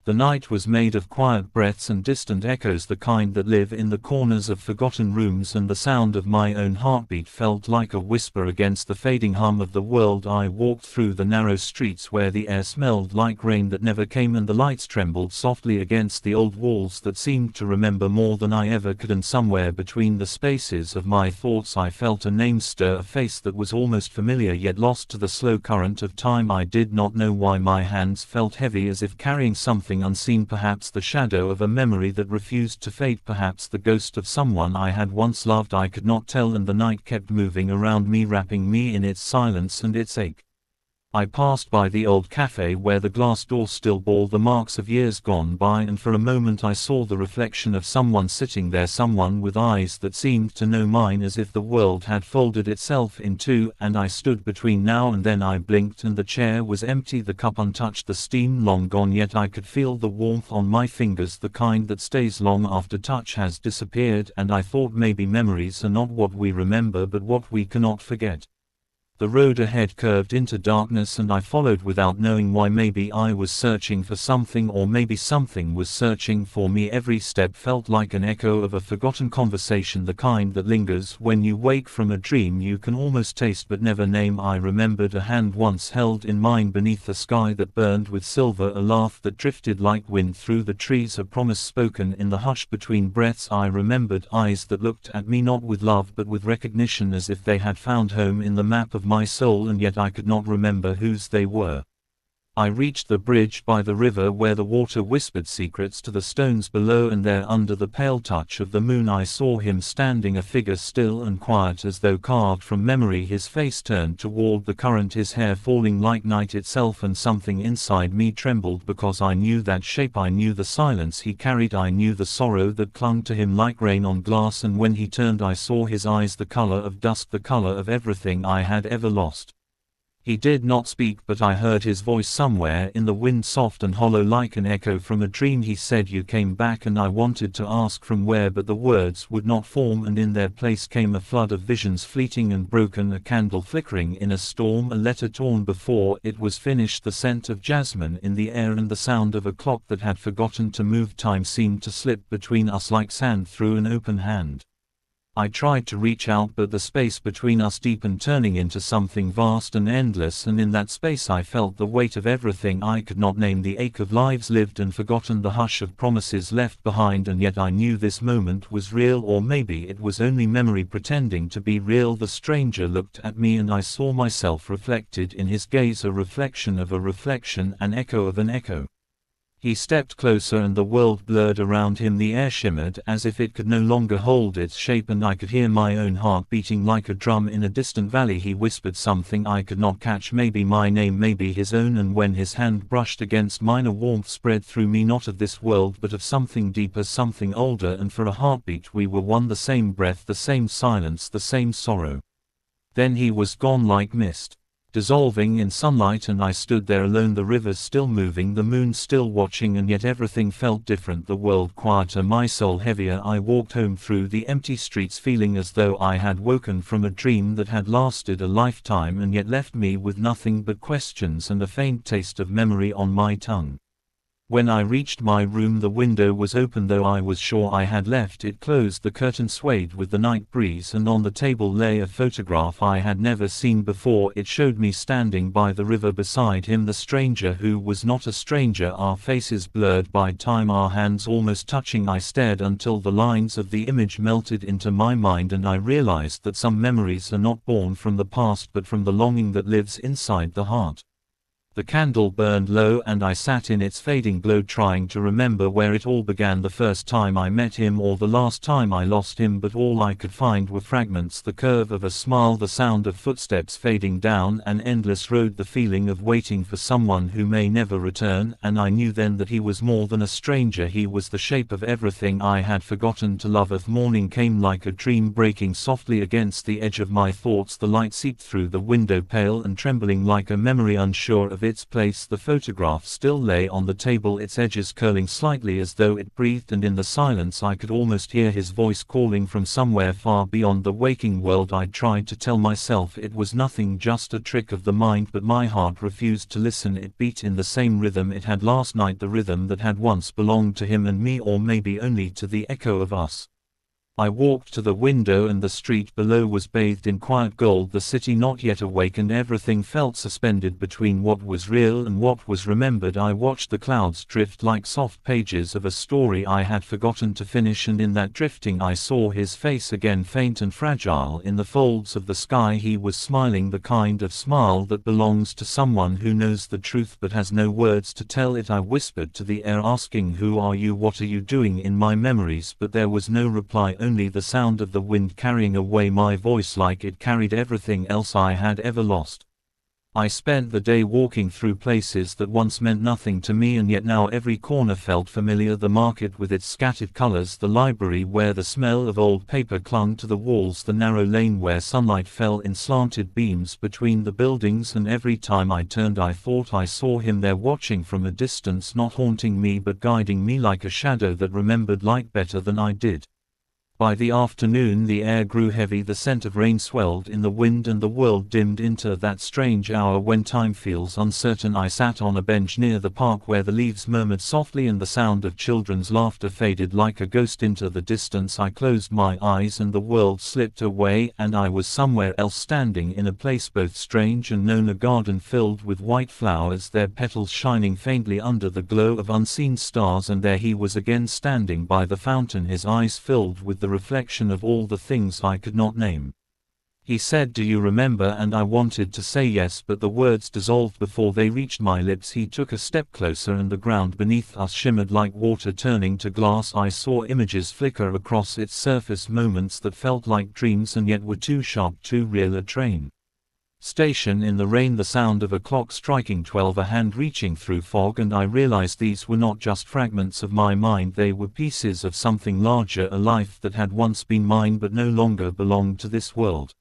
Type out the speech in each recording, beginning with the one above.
The night was made of quiet breaths and distant echoes, the kind that live in the corners of forgotten rooms, and the sound of my own heartbeat felt like a whisper against the fading hum of the world. I walked through the narrow streets where the air smelled like rain that never came, and the lights trembled softly against the old walls that seemed to remember more than I ever could, and somewhere between the spaces of my thoughts I felt a name stir, a face that was almost familiar yet lost to the slow current of time. I did not know why my hands felt heavy, as if carrying something unseen, perhaps the shadow of a memory that refused to fade, perhaps the ghost of someone I had once loved. I could not tell, and the night kept moving around me, wrapping me in its silence and its ache. I passed by the old cafe where the glass door still bore the marks of years gone by, and for a moment I saw the reflection of someone sitting there, someone with eyes that seemed to know mine, as if the world had folded itself in two, and I stood between. Now and then I blinked and the chair was empty, the cup untouched, the steam long gone, yet I could feel the warmth on my fingers, the kind that stays long after touch has disappeared, and I thought maybe memories are not what we remember but what we cannot forget. The road ahead curved into darkness and I followed without knowing why. Maybe I was searching for something, or maybe something was searching for me. Every step felt like an echo of a forgotten conversation, the kind that lingers when you wake from a dream you can almost taste but never name. I remembered a hand once held in mine beneath a sky that burned with silver, a laugh that drifted like wind through the trees, a promise spoken in the hush between breaths. I remembered eyes that looked at me not with love but with recognition, as if they had found home in the map of my soul, and yet I could not remember whose they were. I reached the bridge by the river where the water whispered secrets to the stones below, and there under the pale touch of the moon I saw him standing, a figure still and quiet as though carved from memory, his face turned toward the current, his hair falling like night itself, and something inside me trembled because I knew that shape, I knew the silence he carried, I knew the sorrow that clung to him like rain on glass, and when he turned I saw his eyes, the color of dusk, the color of everything I had ever lost. He did not speak, but I heard his voice somewhere in the wind, soft and hollow like an echo from a dream. He said, "You came back," and I wanted to ask from where, but the words would not form, and in their place came a flood of visions, fleeting and broken, a candle flickering in a storm, a letter torn before it was finished, the scent of jasmine in the air, and the sound of a clock that had forgotten to move. Time seemed to slip between us like sand through an open hand. I tried to reach out, but the space between us deepened, turning into something vast and endless, and in that space I felt the weight of everything I could not name, the ache of lives lived and forgotten, the hush of promises left behind, and yet I knew this moment was real, or maybe it was only memory pretending to be real. The stranger looked at me and I saw myself reflected in his gaze, a reflection of a reflection, an echo of an echo. He stepped closer and the world blurred around him, the air shimmered as if it could no longer hold its shape, and I could hear my own heart beating like a drum in a distant valley. He whispered something I could not catch, maybe my name, maybe his own, and when his hand brushed against mine a warmth spread through me, not of this world but of something deeper, something older, and for a heartbeat we were one, the same breath, the same silence, the same sorrow. Then he was gone like mist, dissolving in sunlight, and I stood there alone, the river still moving, the moon still watching, and yet everything felt different, the world quieter, my soul heavier. I walked home through the empty streets feeling as though I had woken from a dream that had lasted a lifetime and yet left me with nothing but questions and a faint taste of memory on my tongue. When I reached my room the window was open, though I was sure I had left it closed. The curtain swayed with the night breeze, and on the table lay a photograph I had never seen before. It showed me standing by the river, beside him the stranger who was not a stranger, our faces blurred by time, our hands almost touching. I stared until the lines of the image melted into my mind, and I realized that some memories are not born from the past but from the longing that lives inside the heart. The candle burned low and I sat in its fading glow, trying to remember where it all began, the first time I met him or the last time I lost him, but all I could find were fragments, the curve of a smile, the sound of footsteps fading down an endless road, the feeling of waiting for someone who may never return, and I knew then that he was more than a stranger, he was the shape of everything I had forgotten to love. As morning came like a dream, breaking softly against the edge of my thoughts, the light seeped through the window, pale and trembling like a memory unsure of its place. The photograph still lay on the table, its edges curling slightly as though it breathed, and in the silence I could almost hear his voice calling from somewhere far beyond the waking world. I tried to tell myself it was nothing, just a trick of the mind, but my heart refused to listen. It beat in the same rhythm it had last night, the rhythm that had once belonged to him and me, or maybe only to the echo of us. I walked to the window, and the street below was bathed in quiet gold, the city not yet awakened. Everything felt suspended between what was real and what was remembered. I watched the clouds drift like soft pages of a story I had forgotten to finish, and in that drifting I saw his face again, faint and fragile in the folds of the sky. He was smiling, the kind of smile that belongs to someone who knows the truth but has no words to tell it. I whispered to the air, asking, "Who are you? What are you doing in my memories?" But there was no reply, only the sound of the wind carrying away my voice like it carried everything else I had ever lost. I spent the day walking through places that once meant nothing to me, and yet now every corner felt familiar. The market with its scattered colors, the library where the smell of old paper clung to the walls, the narrow lane where sunlight fell in slanted beams between the buildings, and every time I turned I thought I saw him there, watching from a distance, not haunting me but guiding me like a shadow that remembered light better than I did. By the afternoon the air grew heavy, the scent of rain swelled in the wind, and the world dimmed into that strange hour when time feels uncertain. I sat on a bench near the park where the leaves murmured softly and the sound of children's laughter faded like a ghost into the distance. I closed my eyes and the world slipped away, and I was somewhere else, standing in a place both strange and known, a garden filled with white flowers, their petals shining faintly under the glow of unseen stars. And there he was again, standing by the fountain, his eyes filled with the reflection of all the things I could not name. He said, "Do you remember?" and I wanted to say yes, but the words dissolved before they reached my lips. He took a step closer and the ground beneath us shimmered like water turning to glass. I saw images flicker across its surface, moments that felt like dreams and yet were too sharp, too real. A train station in the rain, the sound of a clock striking 12, a hand reaching through fog, and I realized these were not just fragments of my mind, they were pieces of something larger, a life that had once been mine but no longer belonged to this world.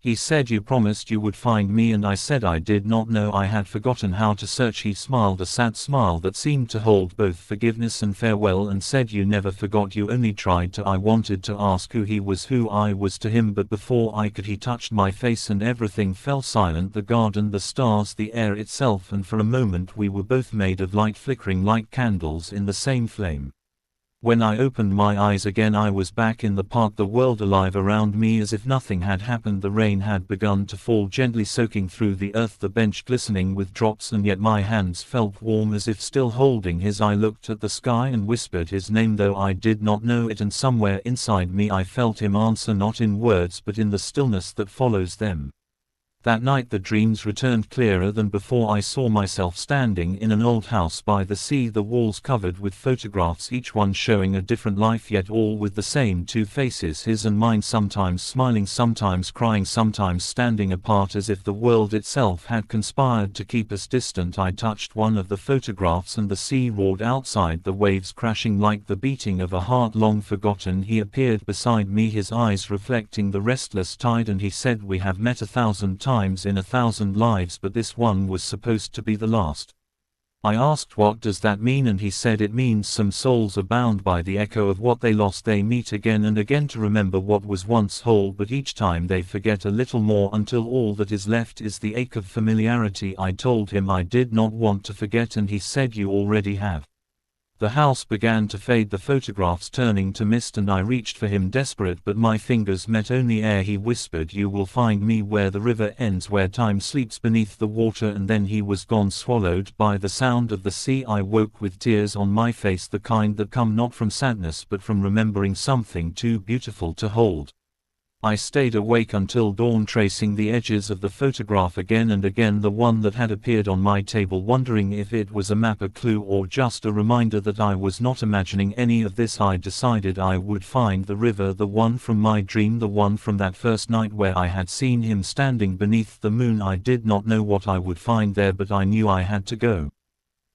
He said, "You promised you would find me," and I said I did not know, I had forgotten how to search. He smiled, a sad smile that seemed to hold both forgiveness and farewell, and said, "You never forgot, you only tried to." I wanted to ask who he was, who I was to him, but before I could he touched my face and everything fell silent, the garden, the stars, the air itself, and for a moment we were both made of light, flickering like candles in the same flame. When I opened my eyes again I was back in the park, the world alive around me as if nothing had happened. The rain had begun to fall, gently soaking through the earth, the bench glistening with drops, and yet my hands felt warm as if still holding his. I looked at the sky and whispered his name, though I did not know it, and somewhere inside me I felt him answer, not in words but in the stillness that follows them. That night the dreams returned clearer than before. I saw myself standing in an old house by the sea, the walls covered with photographs, each one showing a different life, yet all with the same two faces, his and mine, sometimes smiling, sometimes crying, sometimes standing apart as if the world itself had conspired to keep us distant. I touched one of the photographs and the sea roared outside, the waves crashing like the beating of a heart long forgotten. He appeared beside me, his eyes reflecting the restless tide, and he said, "We have met 1,000 times in 1,000 lives, but this one was supposed to be the last." I asked, "What does that mean?" and he said, "It means some souls are bound by the echo of what they lost. They meet again and again to remember what was once whole, but each time they forget a little more, until all that is left is the ache of familiarity." I told him I did not want to forget, and he said, "You already have." The house began to fade, the photographs turning to mist, and I reached for him desperate, but my fingers met only air. He whispered, "You will find me where the river ends, where time sleeps beneath the water," and then he was gone, swallowed by the sound of the sea. I woke with tears on my face, the kind that come not from sadness but from remembering something too beautiful to hold. I stayed awake until dawn, tracing the edges of the photograph again and again, the one that had appeared on my table, wondering if it was a map, a clue, or just a reminder that I was not imagining any of this. I decided I would find the river, the one from my dream, the one from that first night where I had seen him standing beneath the moon. I did not know what I would find there, but I knew I had to go.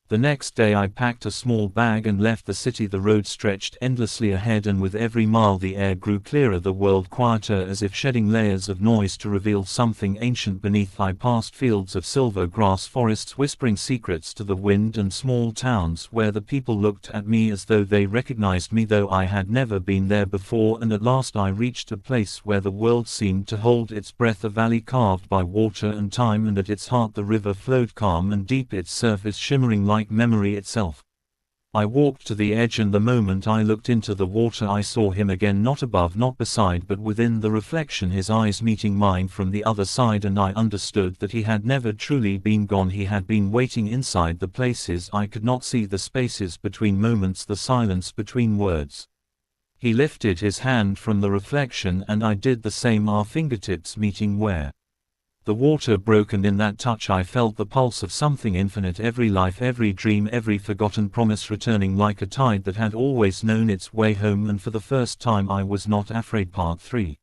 The next day I packed a small bag and left the city. The road stretched endlessly ahead, and with every mile the air grew clearer, the world quieter, as if shedding layers of noise to reveal something ancient beneath. I passed fields of silver grass, forests whispering secrets to the wind, and small towns where the people looked at me as though they recognized me, though I had never been there before. And at last I reached a place where the world seemed to hold its breath, a valley carved by water and time, and at its heart the river flowed calm and deep, its surface shimmering like memory itself. I walked to the edge, and the moment I looked into the water I saw him again, not above, not beside, but within the reflection, his eyes meeting mine from the other side, and I understood that he had never truly been gone. He had been waiting inside the places I could not see, the spaces between moments, the silence between words. He lifted his hand from the reflection, and I did the same, our fingertips meeting where the water broke, and in that touch I felt the pulse of something infinite, every life, every dream, every forgotten promise returning like a tide that had always known its way home. And for the first time I was not afraid. Part 3.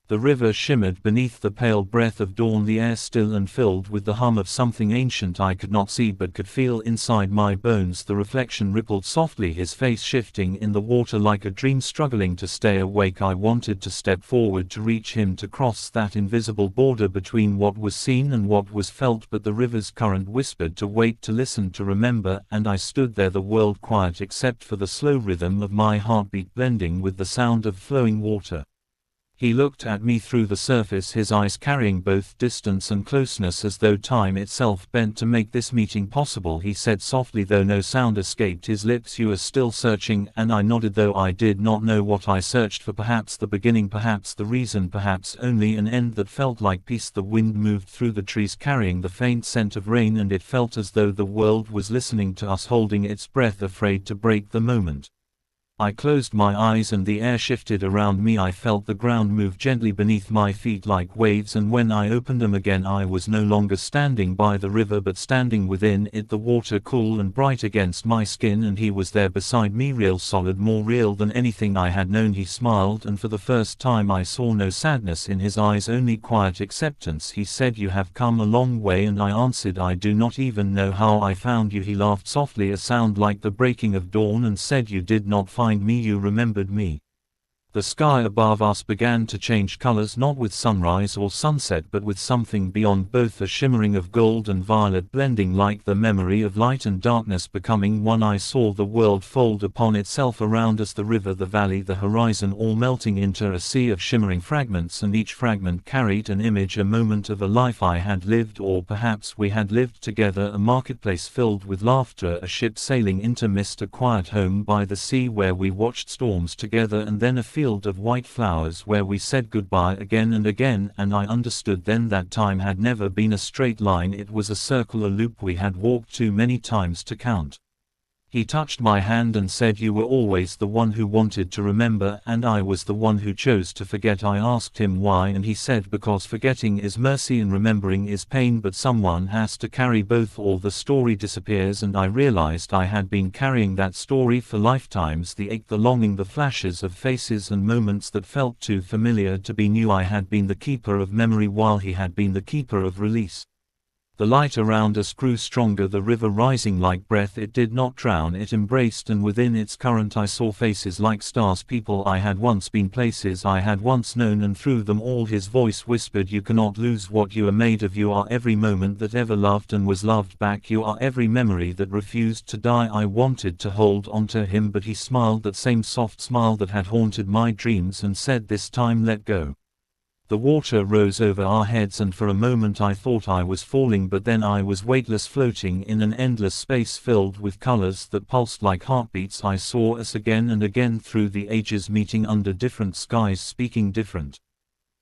The river shimmered beneath the pale breath of dawn, the air still and filled with the hum of something ancient I could not see but could feel inside my bones. The reflection rippled softly, his face shifting in the water like a dream struggling to stay awake. I wanted to step forward, to reach him, to cross that invisible border between what was seen and what was felt, but the river's current whispered to wait, to listen, to remember, and I stood there, the world quiet except for the slow rhythm of my heartbeat blending with the sound of flowing water. He looked at me through the surface, his eyes carrying both distance and closeness, as though time itself bent to make this meeting possible. He said softly, though no sound escaped his lips, "You are still searching," and I nodded, though I did not know what I searched for. Perhaps the beginning, perhaps the reason, perhaps only an end that felt like peace. The wind moved through the trees carrying the faint scent of rain, and it felt as though the world was listening to us, holding its breath, afraid to break the moment. I closed my eyes and the air shifted around me. I felt the ground move gently beneath my feet like waves, and when I opened them again I was no longer standing by the river but standing within it, the water cool and bright against my skin, and he was there beside me, real, solid, more real than anything I had known. He smiled, and for the first time I saw no sadness in his eyes, only quiet acceptance. He said, "You have come a long way," and I answered, "I do not even know how I found you." He laughed softly, a sound like the breaking of dawn, and said, "You did not find me, you remembered me." The sky above us began to change colors, not with sunrise or sunset but with something beyond both, a shimmering of gold and violet blending like the memory of light and darkness becoming one. I saw the world fold upon itself around us, the river, the valley, the horizon, all melting into a sea of shimmering fragments, and each fragment carried an image, a moment of a life I had lived, or perhaps we had lived together, a marketplace filled with laughter, a ship sailing into mist, a quiet home by the sea where we watched storms together, and then a field of white flowers where we said goodbye again and again. And I understood then that time had never been a straight line, it was a circle, a loop we had walked too many times to count. He touched my hand and said, "You were always the one who wanted to remember, and I was the one who chose to forget." I asked him why, and he said, "Because forgetting is mercy and remembering is pain, but someone has to carry both, or the story disappears." And I realized I had been carrying that story for lifetimes, the ache, the longing, the flashes of faces and moments that felt too familiar to be new. I had been the keeper of memory while he had been the keeper of release. The light around us grew stronger, the river rising like breath. It did not drown, it embraced, and within its current I saw faces like stars, people I had once been, places I had once known, and through them all his voice whispered, "You cannot lose what you are made of. You are every moment that ever loved and was loved back. You are every memory that refused to die." I wanted to hold onto him, but he smiled, that same soft smile that had haunted my dreams, and said, "This time let go." The water rose over our heads, and for a moment I thought I was falling, but then I was weightless, floating in an endless space filled with colors that pulsed like heartbeats. I saw us again and again through the ages, meeting under different skies, speaking different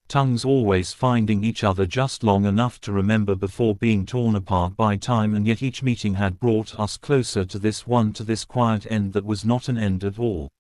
tongues, always finding each other just long enough to remember before being torn apart by time, and yet each meeting had brought us closer to this one, to this quiet end that was not an end at all.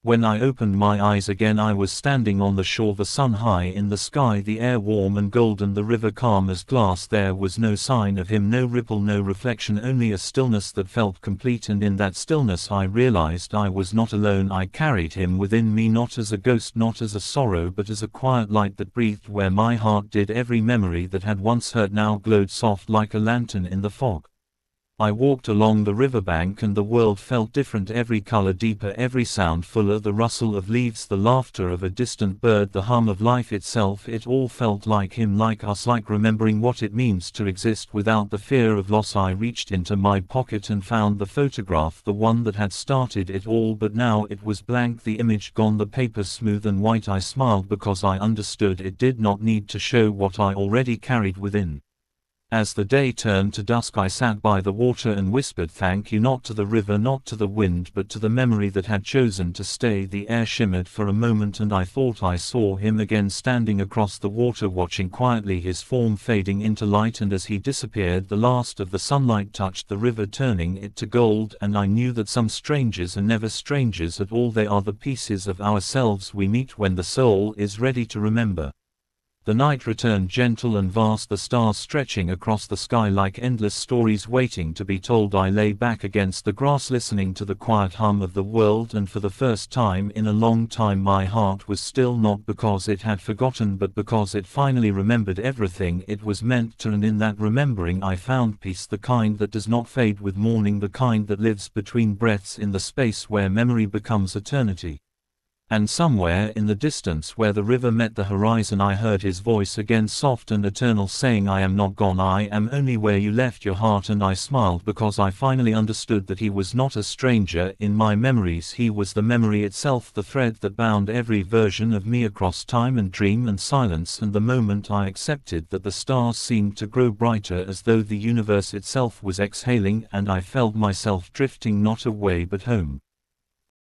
When I opened my eyes again I was standing on the shore, the sun high in the sky, the air warm and golden, the river calm as glass. There was no sign of him, no ripple, no reflection, only a stillness that felt complete, and in that stillness I realized I was not alone. I carried him within me, not as a ghost, not as a sorrow, but as a quiet light that breathed where my heart did. Every memory that had once hurt now glowed soft like a lantern in the fog. I walked along the riverbank and the world felt different, every color deeper, every sound fuller, the rustle of leaves, the laughter of a distant bird, the hum of life itself. It all felt like him, like us, like remembering what it means to exist without the fear of loss. I reached into my pocket and found the photograph, the one that had started it all, but now it was blank, the image gone, the paper smooth and white. I smiled because I understood it did not need to show what I already carried within. As the day turned to dusk, I sat by the water and whispered thank you, not to the river, not to the wind, but to the memory that had chosen to stay. The air shimmered for a moment and I thought I saw him again, standing across the water, watching quietly, his form fading into light, and as he disappeared the last of the sunlight touched the river, turning it to gold, and I knew that some strangers are never strangers at all. They are the pieces of ourselves we meet when the soul is ready to remember. The night returned, gentle and vast, the stars stretching across the sky like endless stories waiting to be told. I lay back against the grass listening to the quiet hum of the world, and for the first time in a long time my heart was still, not because it had forgotten but because it finally remembered everything it was meant to, and in that remembering I found peace, the kind that does not fade with morning, the kind that lives between breaths in the space where memory becomes eternity. And somewhere in the distance where the river met the horizon I heard his voice again, soft and eternal, saying I am not gone, I am only where you left your heart. And I smiled because I finally understood that he was not a stranger in my memories, he was the memory itself, the thread that bound every version of me across time and dream and silence. And the moment I accepted that, the stars seemed to grow brighter as though the universe itself was exhaling, and I felt myself drifting not away but home.